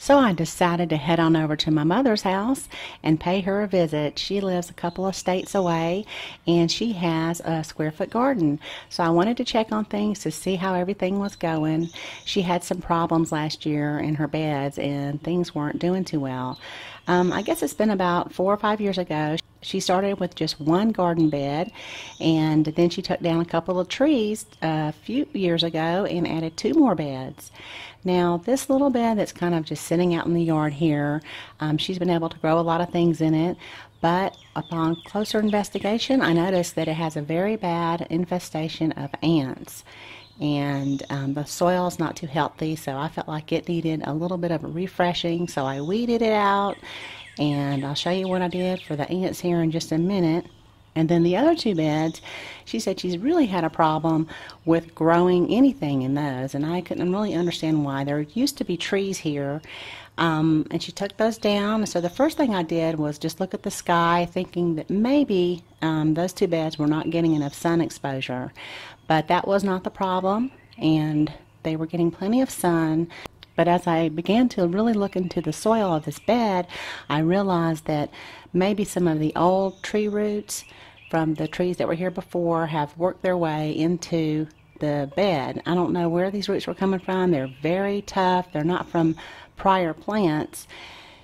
So I decided to head on over to my mother's house and pay her a visit. She lives a couple of states away and she has a square foot garden. So I wanted to check on things to see how everything was going. She had some problems last year in her beds and things weren't doing too well. I guess it's been about 4 or 5 years ago. She started with just one garden bed, and then she took down a couple of trees a few years ago and added 2 more beds. Now, this little bed that's kind of just sitting out in the yard here, she's been able to grow a lot of things in it, but upon closer investigation, I noticed that it has a very bad infestation of ants. And the soil is not too healthy, so I felt like it needed a little bit of a refreshing, so I weeded it out, and I'll show you what I did for the ants here in just a minute. And then the other 2 beds, she said she's really had a problem with growing anything in those, and I couldn't really understand why. There used to be trees here, and she took those down. So the first thing I did was just look at the sky, thinking that maybe those 2 beds were not getting enough sun exposure. But that was not the problem, and they were getting plenty of sun. But as I began to really look into the soil of this bed, I realized that maybe some of the old tree roots from the trees that were here before have worked their way into the bed. I don't know where these roots were coming from. They're very tough. They're not from prior plants.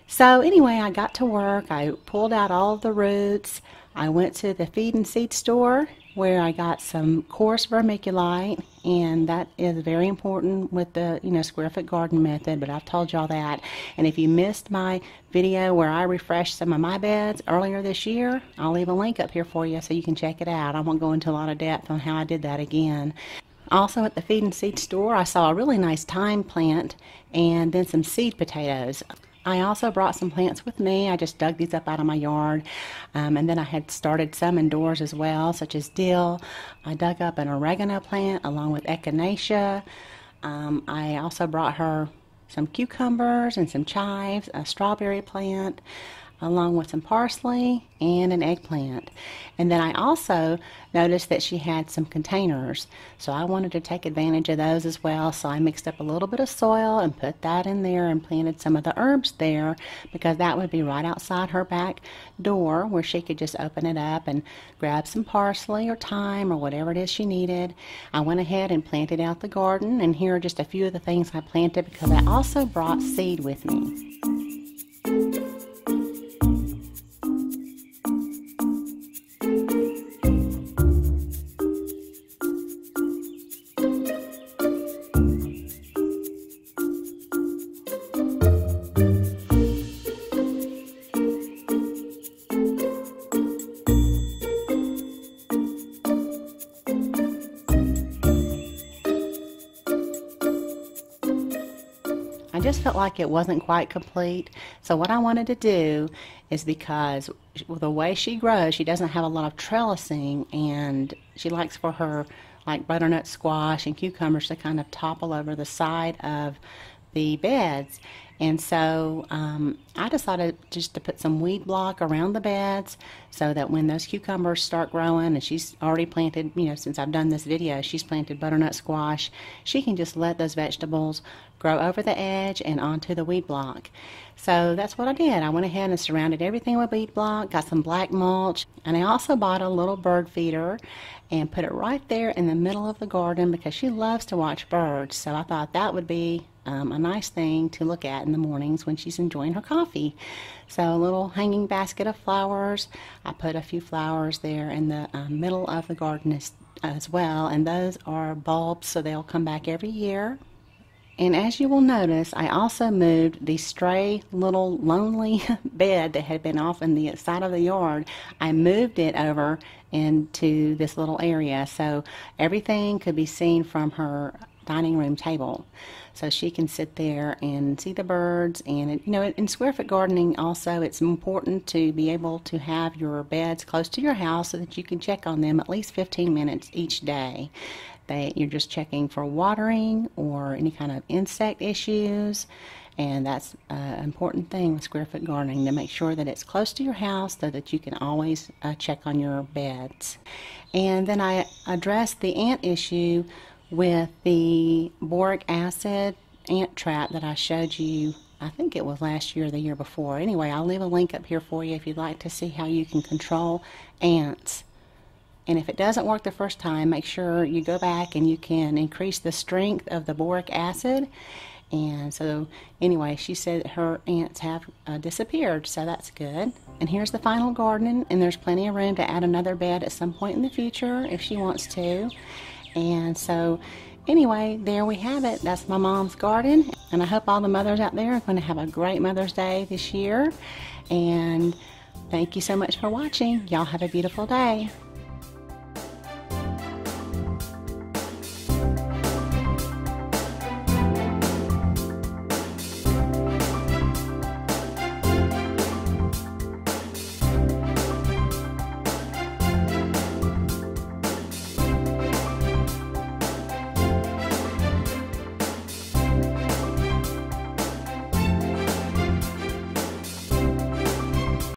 So anyway, I got to work. I pulled out all of the roots. I went to the feed and seed store where I got some coarse vermiculite, and that is very important with the square foot garden method, but I've told y'all that. And if you missed my video where I refreshed some of my beds earlier this year, I'll leave a link up here for you so you can check it out. I won't go into a lot of depth on how I did that again. Also at the feed and seed store, I saw a really nice thyme plant and then some seed potatoes. I also brought some plants with me. I just dug these up out of my yard, and then I had started some indoors as well, such as dill. I dug up an oregano plant along with echinacea. I also brought her some cucumbers and some chives, a strawberry plant, along with some parsley and an eggplant. And then I also noticed that she had some containers, so I wanted to take advantage of those as well. So I mixed up a little bit of soil and put that in there and planted some of the herbs there, because that would be right outside her back door where she could just open it up and grab some parsley or thyme or whatever it is she needed. I went ahead and planted out the garden, and here are just a few of the things I planted because I also brought seed with me. I just felt like it wasn't quite complete. So what I wanted to do is, because the way she grows, she doesn't have a lot of trellising, and she likes for her like butternut squash and cucumbers to kind of topple over the side of the beds. And so I decided just to put some weed block around the beds so that when those cucumbers start growing, and she's already planted, since I've done this video, she's planted butternut squash, she can just let those vegetables grow over the edge and onto the weed block. So that's what I did. I went ahead and surrounded everything with weed block, got some black mulch, and I also bought a little bird feeder and put it right there in the middle of the garden because she loves to watch birds. So I thought that would be a nice thing to look at in the mornings when she's enjoying her coffee. So a little hanging basket of flowers. I put a few flowers there in the middle of the garden as well, and those are bulbs, so they'll come back every year. And as you will notice, I also moved the stray little lonely bed that had been off in the side of the yard. I moved it over into this little area so everything could be seen from her dining room table, so she can sit there and see the birds. And in square foot gardening also, it's important to be able to have your beds close to your house so that you can check on them at least 15 minutes each day. You're just checking for watering or any kind of insect issues, and that's an important thing with square foot gardening, to make sure that it's close to your house so that you can always check on your beds. And then I addressed the ant issue with the boric acid ant trap that I showed you I think it was last year or the year before. Anyway, I'll leave a link up here for you if you'd like to see how you can control ants. And if it doesn't work the first time, make sure you go back and you can increase the strength of the boric acid. And so anyway, she said her ants have disappeared, so that's good. And here's the final garden, and there's plenty of room to add another bed at some point in the future if she wants to. And so anyway, there we have it. That's my mom's garden, and I hope all the mothers out there are going to have a great Mother's Day this year. And thank you so much for watching. Y'all have a beautiful day.